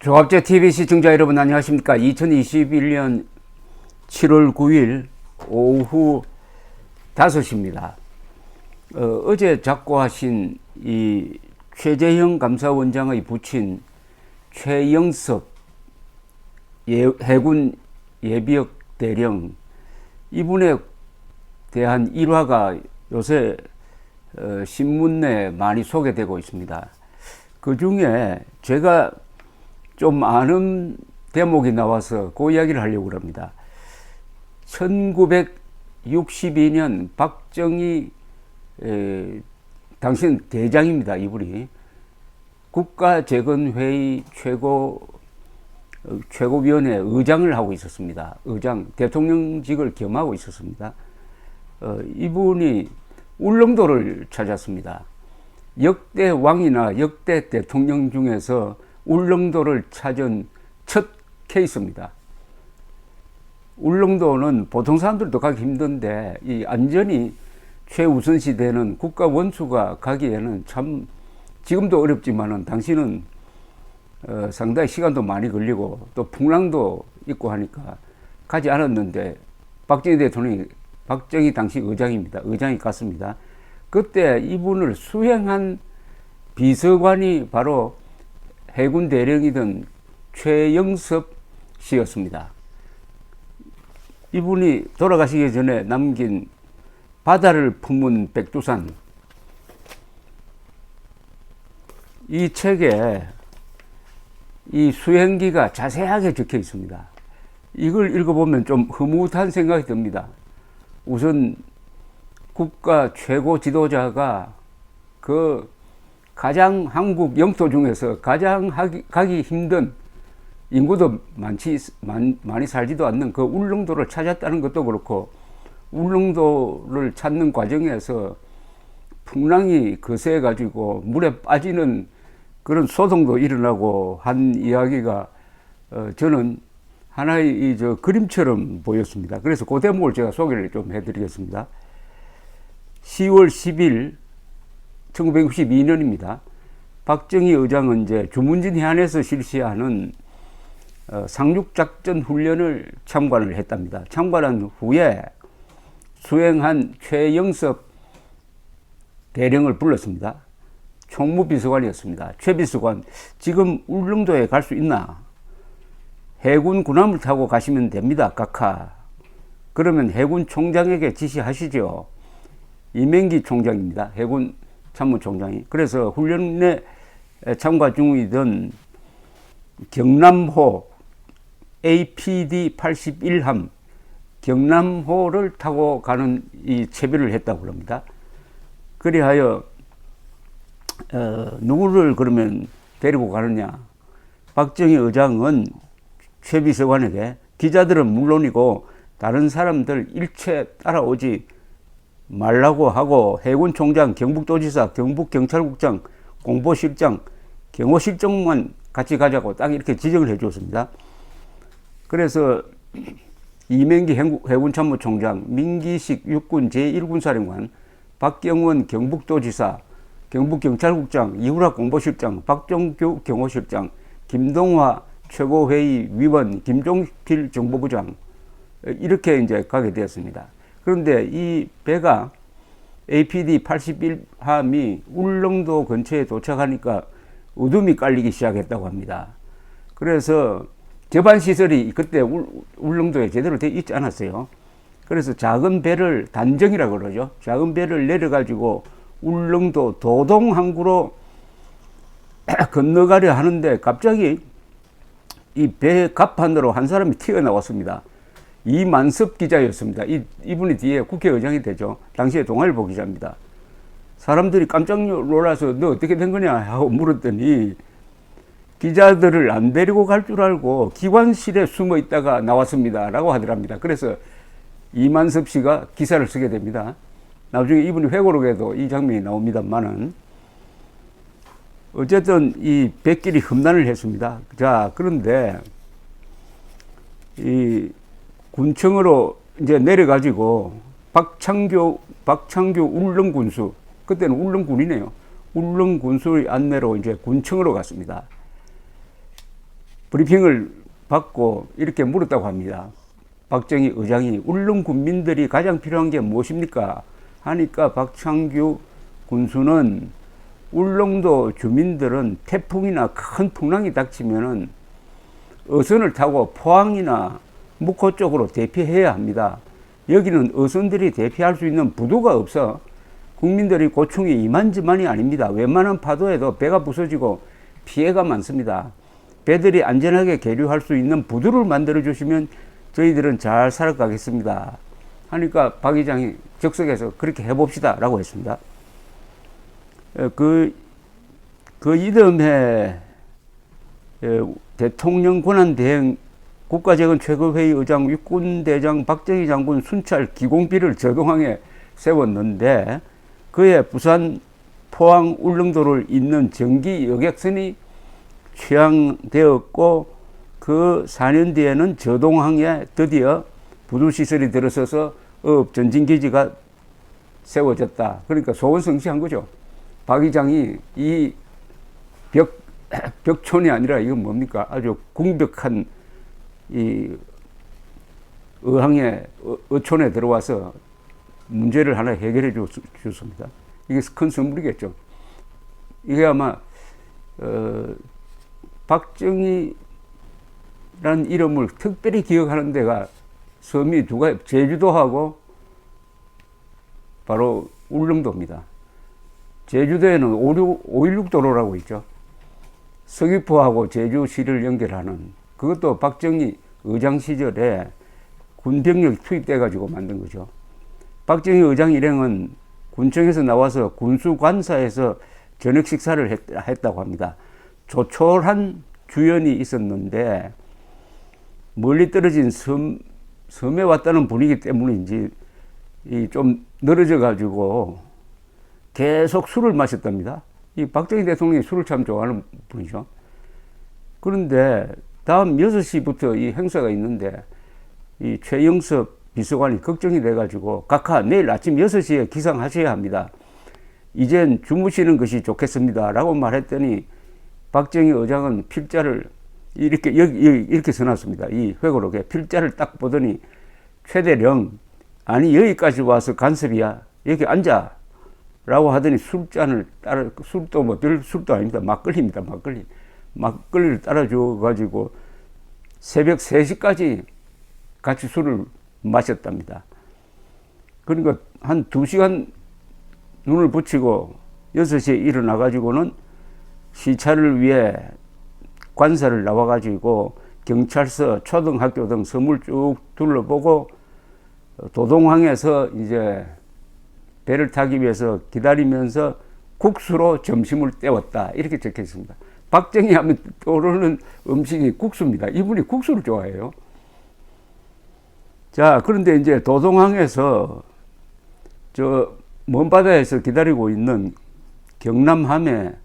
조합제 TV 시청자 여러분 안녕하십니까. 2021년 7월 9일 오후 5시입니다. 어제 작고하신 이 최재형 감사원장의 부친 최영섭 해군 예비역 대령, 이분에 대한 일화가 요새 신문에 많이 소개되고 있습니다. 그 중에 제가 좀 아는 대목이 나와서 그 이야기를 하려고 합니다. 1962년 박정희, 당시는 대장입니다. 이분이 국가재건회의 최고위원회 의장을 하고 있었습니다. 의장, 대통령직을 겸하고 있었습니다. 이분이 울릉도를 찾았습니다. 역대 왕이나 역대 대통령 중에서 울릉도를 찾은 첫 케이스입니다. 울릉도는 보통 사람들도 가기 힘든데 이 안전이 최우선시 되는 국가 원수가 가기에는 참 지금도 어렵지만은 당시는 상당히 시간도 많이 걸리고 또 풍랑도 있고 하니까 가지 않았는데 박정희 대통령이, 박정희 당시 의장입니다. 의장이 갔습니다. 그때 이분을 수행한 비서관이 바로 해군 대령이던 최영섭 씨였습니다. 이분이 돌아가시기 전에 남긴 바다를 품은 백두산, 이 책에 이 수행기가 자세하게 적혀 있습니다. 이걸 읽어보면 좀 흐뭇한 생각이 듭니다. 우선 국가 최고 지도자가 그 가장 한국 영토 중에서 가장 가기 힘든, 인구도 많이 살지도 않는 그 울릉도를 찾았다는 것도 그렇고, 울릉도를 찾는 과정에서 풍랑이 거세해 가지고 물에 빠지는 그런 소동도 일어나고 한 이야기가 저는 하나의 그림처럼 보였습니다. 그래서 그 대목을 제가 소개를 좀 해드리겠습니다. 10월 10일 1962년입니다. 박정희 의장은 이제 주문진 해안에서 실시하는 상륙작전 훈련을 참관을 했답니다. 참관한 후에 수행한 최영섭 대령을 불렀습니다. 총무비서관이었습니다. 최비서관, 지금 울릉도에 갈 수 있나? 해군 군함을 타고 가시면 됩니다. 각하. 그러면 해군 총장에게 지시하시죠. 이명기 총장입니다. 해군 참모총장이. 그래서 훈련에 참가 중이던 경남호 APD 81함 경남호를 타고 가는 이 채비를 했다고 합니다. 그리하여 누구를 그러면 데리고 가느냐? 박정희 의장은 최비서관에게 기자들은 물론이고 다른 사람들 일체 따라오지 말라고 하고 해군 총장, 경북도지사, 경북경찰국장, 공보실장, 경호실장만 같이 가자고 딱 이렇게 지정을 해 줬습니다. 그래서 이명기 해군참모총장, 민기식 육군 제1군사령관, 박경원 경북도지사, 경북경찰국장, 이후락 공보실장, 박정규 경호실장, 김동화 최고회의 위원, 김종필 정보부장, 이렇게 이제 가게 되었습니다. 그런데 이 배가 APD 81함이 울릉도 근처에 도착하니까 어둠이 깔리기 시작했다고 합니다. 그래서 접안시설이 그때 울릉도에 제대로 되어 있지 않았어요. 그래서 작은 배를, 단정이라고 그러죠. 작은 배를 내려가지고 울릉도 도동 항구로 건너가려 하는데 갑자기 이 배 갑판으로 한 사람이 튀어나왔습니다. 이만섭 기자였습니다. 이분이 뒤에 국회의장이 되죠. 당시에 동아일보 기자입니다. 사람들이 깜짝 놀라서 너 어떻게 된 거냐 하고 물었더니 기자들을 안 데리고 갈 줄 알고 기관실에 숨어 있다가 나왔습니다 라고 하더랍니다. 그래서 이만섭 씨가 기사를 쓰게 됩니다. 나중에 이분이 회고록에도 이 장면이 나옵니다만은, 어쨌든 이 배끼리 험난을 했습니다. 자, 그런데 이 군청으로 이제 내려가지고 박창규 울릉군수, 그때는 울릉군이네요. 울릉군수의 안내로 이제 군청으로 갔습니다. 브리핑을 받고 이렇게 물었다고 합니다. 박정희 의장이 울릉 군민들이 가장 필요한 게 무엇입니까? 하니까 박창규 군수는 울릉도 주민들은 태풍이나 큰 풍랑이 닥치면은 어선을 타고 포항이나 묵호 쪽으로 대피해야 합니다. 여기는 어선들이 대피할 수 있는 부두가 없어 국민들이 고충이 이만저만이 아닙니다. 웬만한 파도에도 배가 부서지고 피해가 많습니다. 배들이 안전하게 계류할 수 있는 부두를 만들어 주시면 저희들은 잘 살아가겠습니다. 하니까 박 의장이 적석에서 그렇게 해봅시다 라고 했습니다. 그 이듬해 대통령 권한대행 국가재건 최고회의 의장 육군대장 박정희 장군 순찰 기공비를 저동항에 세웠는데 그에 부산 포항 울릉도를 잇는 전기 여객선이 취항되었고 그 4년 뒤에는 저동항에 드디어 부두시설이 들어서서 어업전진기지가 세워졌다. 그러니까 소원성시한 거죠. 박 의장이 이 벽촌이 아니라 이건 뭡니까? 아주 궁벽한 이 어항에 어촌에 들어와서 문제를 하나 해결해 줬습니다. 이게 큰 선물이겠죠. 이게 아마 박정희라는 이름을 특별히 기억하는 데가 섬이 두가 제주도하고 바로 울릉도입니다. 제주도에는 516도로라고 있죠. 서귀포하고 제주시를 연결하는 그것도 박정희 의장 시절에 군병력 투입돼 가지고 만든 거죠. 박정희 의장 일행은 군청에서 나와서 군수관사에서 저녁 식사를 했다고 합니다. 조촐한 주연이 있었는데 멀리 떨어진 섬에 왔다는 분위기 때문인지 좀 늘어져 가지고 계속 술을 마셨답니다. 이 박정희 대통령이 술을 참 좋아하는 분이죠. 그런데 다음 6시부터 이 행사가 있는데 이 최영섭 비서관이 걱정이 돼가지고 각하 내일 아침 6시에 기상하셔야 합니다. 이젠 주무시는 것이 좋겠습니다. 라고 말했더니 박정희 의장은 필자를 이렇게 써놨습니다. 이 회고록에 필자를 딱 보더니 최대령 아니 여기까지 와서 간섭이야. 여기 앉아. 라고 하더니 술잔을 따라 술도 뭐 늘 술도 아닙니다. 막걸리입니다. 막걸리를 따라줘 가지고 새벽 3시까지 같이 술을 마셨답니다. 그러니까 한 2시간 눈을 붙이고 6시에 일어나 가지고는 시찰을 위해 관사를 나와 가지고 경찰서, 초등학교 등 섬을 쭉 둘러보고 도동항에서 이제 배를 타기 위해서 기다리면서 국수로 점심을 때웠다. 이렇게 적혀 있습니다. 박정희 하면 떠오르는 음식이 국수입니다. 이분이 국수를 좋아해요. 자, 그런데 이제 도동항에서 저 먼 바다에서 기다리고 있는 경남함에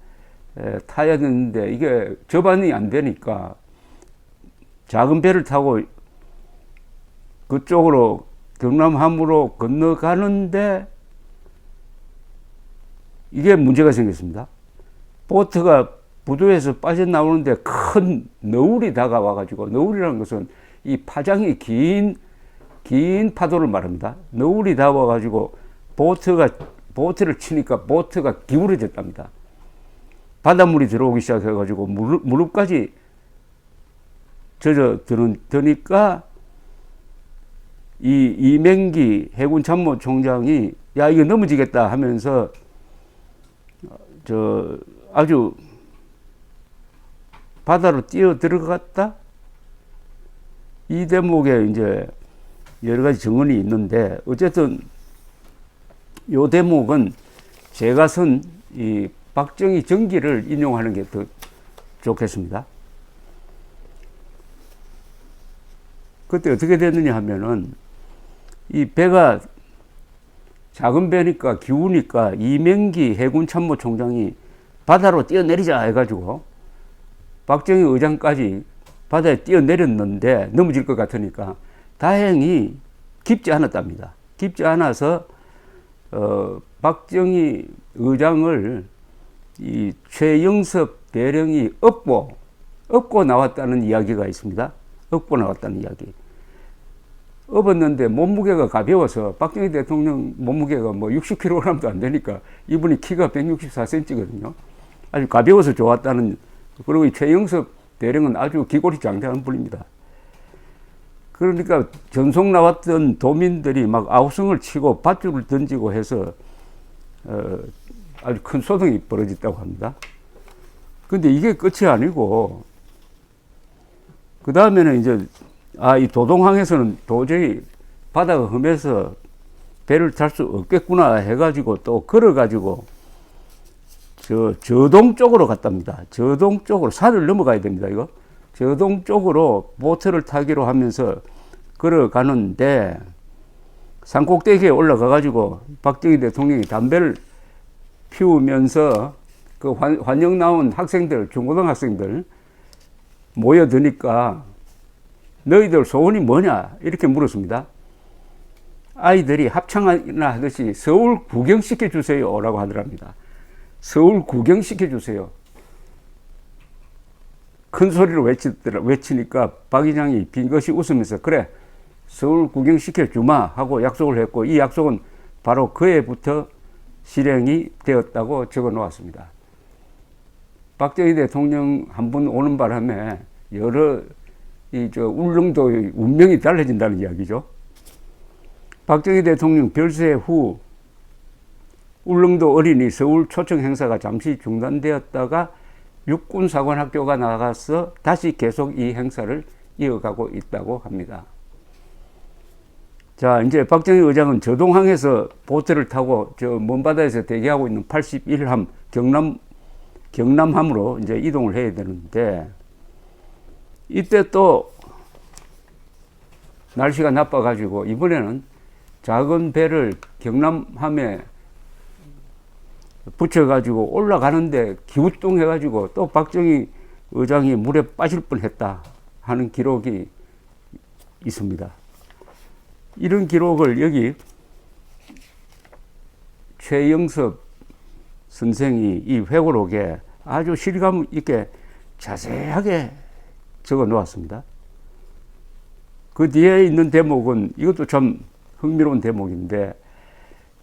타야 되는데 이게 접안이 안 되니까 작은 배를 타고 그쪽으로 경남함으로 건너가는데 이게 문제가 생겼습니다. 보트가 부두에서 빠져나오는데 큰 너울이 다가와가지고, 너울이라는 것은 이 파장이 긴 파도를 말합니다. 너울이 다가와가지고 보트를 치니까 보트가 기울어졌답니다. 바닷물이 들어오기 시작해가지고 무릎까지 드니까 이 이명기 해군 참모총장이 야 이거 넘어지겠다 하면서 아주 바다로 뛰어 들어갔다. 이 대목에 이제 여러 가지 증언이 있는데 어쨌든 요 대목은 제가 쓴 이 박정희 전기를 인용하는 게 더 좋겠습니다. 그때 어떻게 됐느냐 하면은 이 배가 작은 배니까 기우니까 이명기 해군 참모총장이 바다로 뛰어내리자 해가지고 박정희 의장까지 바다에 뛰어내렸는데 넘어질 것 같으니까 다행히 깊지 않았답니다. 깊지 않아서 박정희 의장을 이 최영섭 대령이 업고 업고 나왔다는 이야기가 있습니다. 업고 나왔다는 이야기. 업었는데 몸무게가 가벼워서 박정희 대통령 몸무게가 뭐 60kg도 안 되니까 이분이 키가 164cm거든요. 아주 가벼워서 좋았다는. 그리고 이 최영섭 대령은 아주 기골이 장대한 분입니다. 그러니까 전속 나왔던 도민들이 막 아우성을 치고 밧줄을 던지고 해서 아주 큰 소동이 벌어졌다고 합니다. 근데 이게 끝이 아니고 그 다음에는 이제 이 도동항에서는 도저히 바다가 험해서 배를 탈 수 없겠구나 해가지고 또 걸어가지고 저동 쪽으로 갔답니다. 저동 쪽으로 산을 넘어가야 됩니다. 이거 저동 쪽으로 보트를 타기로 하면서 걸어가는데 산꼭대기에 올라가가지고 박정희 대통령이 담배를 피우면서 그 환영 나온 학생들, 중고등학생들 모여드니까 너희들 소원이 뭐냐? 이렇게 물었습니다. 아이들이 합창이나 하듯이 서울 구경시켜 주세요 라고 하더랍니다. 서울 구경시켜 주세요. 큰 소리로 외치니까 박 의장이 빙긋이 웃으면서 그래 서울 구경시켜 주마 하고 약속을 했고 이 약속은 바로 그해부터 실행이 되었다고 적어 놓았습니다. 박정희 대통령 한 분 오는 바람에 여러 울릉도의 운명이 달라진다는 이야기죠. 박정희 대통령 별세 후 울릉도 어린이 서울 초청 행사가 잠시 중단되었다가 육군사관학교가 나가서 다시 계속 이 행사를 이어가고 있다고 합니다. 자, 이제 박정희 의장은 저동항에서 보트를 타고 저 먼바다에서 대기하고 있는 81함 경남함으로 이제 이동을 해야 되는데 이때 또 날씨가 나빠가지고 이번에는 작은 배를 경남함에 붙여가지고 올라가는데 기우뚱해가지고 또 박정희 의장이 물에 빠질 뻔했다 하는 기록이 있습니다. 이런 기록을 여기 최영섭 선생이 이 회고록에 아주 실감 있게 자세하게 적어 놓았습니다. 그 뒤에 있는 대목은 이것도 참 흥미로운 대목인데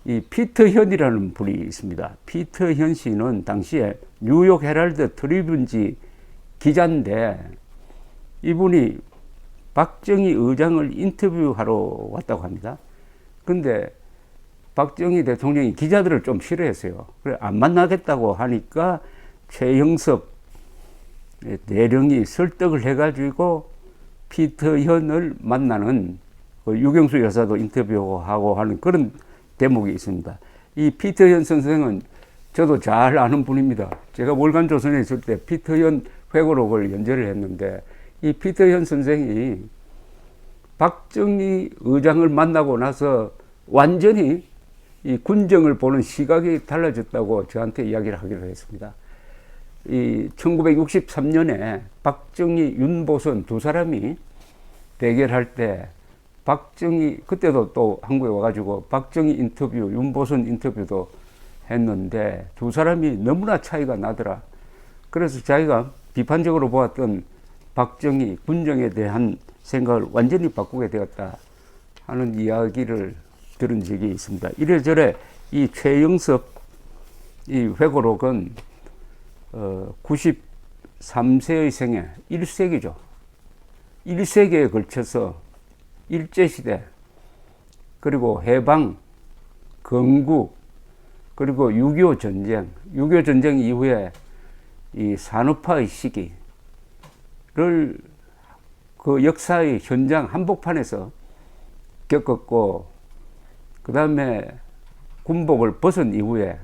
이 피터 현이라는 분이 있습니다. 피터 현 씨는 당시에 뉴욕 헤럴드 트리뷴지 기자인데 이분이 박정희 의장을 인터뷰하러 왔다고 합니다. 근데 박정희 대통령이 기자들을 좀 싫어했어요. 그래 안 만나겠다고 하니까 최영섭 대령이 설득을 해가지고 피터 현을 만나는 유경수 여사도 인터뷰하고 하는 그런 대목이 있습니다. 이 피터 현 선생은 저도 잘 아는 분입니다. 제가 월간조선에 있을 때 피터 현 회고록을 연재를 했는데 이 피터 현 선생이 박정희 의장을 만나고 나서 완전히 이 군정을 보는 시각이 달라졌다고 저한테 이야기를 하기로 했습니다. 이 1963년에 박정희, 윤보선 두 사람이 대결할 때 박정희 그때도 또 한국에 와가지고 박정희 인터뷰, 윤보선 인터뷰도 했는데 두 사람이 너무나 차이가 나더라. 그래서 자기가 비판적으로 보았던 박정희 군정에 대한 생각을 완전히 바꾸게 되었다 하는 이야기를 들은 적이 있습니다. 이래저래 이 최영섭 이 회고록은 93세의 생애 1세기죠. 1세기에 걸쳐서 일제시대 그리고 해방, 건국 그리고 6.25 전쟁, 6.25 전쟁 이후에 이 산업화의 시기를 그 역사의 현장 한복판에서 겪었고 그 다음에 군복을 벗은 이후에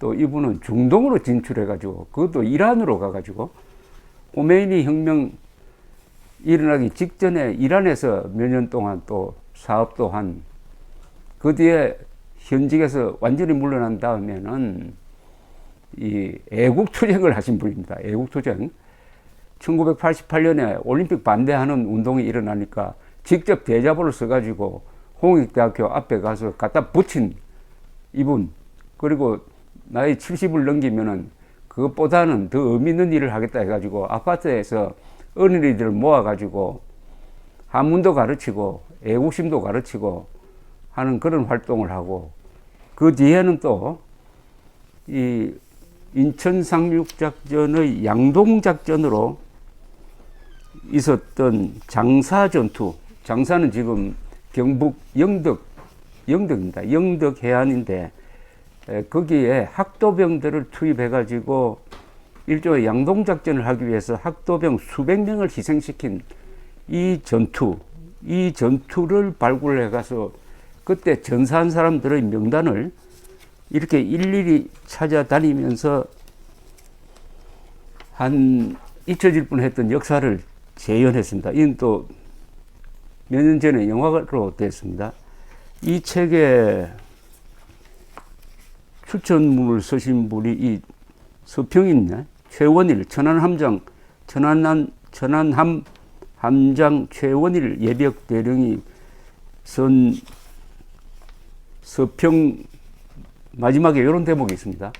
또 이분은 중동으로 진출해가지고 그것도 이란으로 가가지고 호메이니 혁명 일어나기 직전에 이란에서 몇 년 동안 또 사업도 한 그 뒤에 현직에서 완전히 물러난 다음에는 이 애국투쟁을 하신 분입니다. 애국투쟁. 1988년에 올림픽 반대하는 운동이 일어나니까 직접 대자보를 써가지고 홍익대학교 앞에 가서 갖다 붙인 이분, 그리고 나이 70을 넘기면은 그것보다는 더 의미 있는 일을 하겠다 해가지고 아파트에서 어린이들을 모아가지고 한문도 가르치고 애국심도 가르치고 하는 그런 활동을 하고, 그 뒤에는 또 이 인천 상륙작전의 양동작전으로 있었던 장사 전투, 장사는 지금 경북 영덕입니다. 영덕 해안인데, 거기에 학도병들을 투입해가지고 일종의 양동작전을 하기 위해서 학도병 수백 명을 희생시킨 이 전투를 발굴해 가서 그때 전사한 사람들의 명단을 이렇게 일일이 찾아다니면서 한 잊혀질 뻔했던 역사를 재현했습니다. 이는 또 몇 년 전에 영화로 됐습니다. 이 책에 추천문을 쓰신 분이 이 서평인네 최원일, 천안함 함장 최원일 예비역 대령이 쓴 서평 마지막에 이런 대목이 있습니다.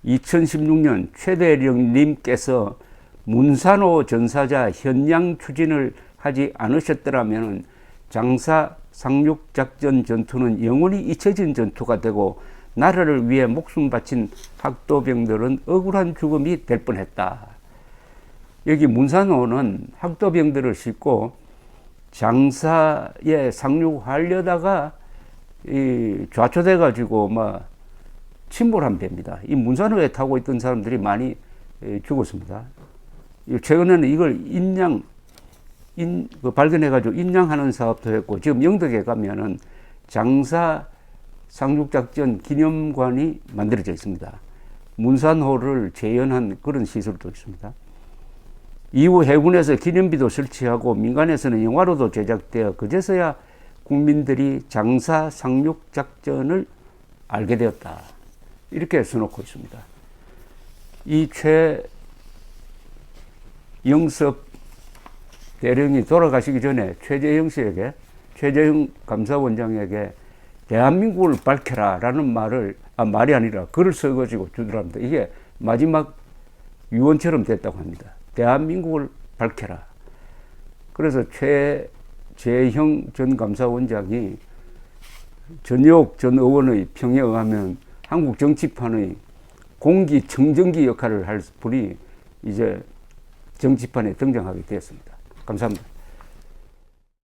2016년 최 대령님께서 문산호 전사자 현양 추진을 하지 않으셨더라면 장사 상륙작전 전투는 영원히 잊혀진 전투가 되고 나라를 위해 목숨 바친 학도병들은 억울한 죽음이 될 뻔했다. 여기 문산호는 학도병들을 싣고 장사에 상륙하려다가 좌초돼 가지고 막 침몰한 배입니다. 이 문산호에 타고 있던 사람들이 많이 죽었습니다. 최근에는 이걸 발견해가지고 인양하는 사업도 했고, 지금 영덕에 가면은 장사 상륙작전 기념관이 만들어져 있습니다. 문산호를 재현한 그런 시설도 있습니다. 이후 해군에서 기념비도 설치하고 민간에서는 영화로도 제작되어 그제서야 국민들이 장사 상륙작전을 알게 되었다. 이렇게 써놓고 있습니다. 이 최영섭 대령이 돌아가시기 전에 최재형 감사원장에게 대한민국을 밝혀라 라는 말이 아니라 글을 써가지고 주더랍니다. 이게 마지막 유언처럼 됐다고 합니다. 대한민국을 밝혀라. 그래서 최재형 전 감사원장이 전역 전 의원의 평에 의하면 한국 정치판의 공기청정기 역할을 할 분이 이제 정치판에 등장하게 되었습니다. 감사합니다.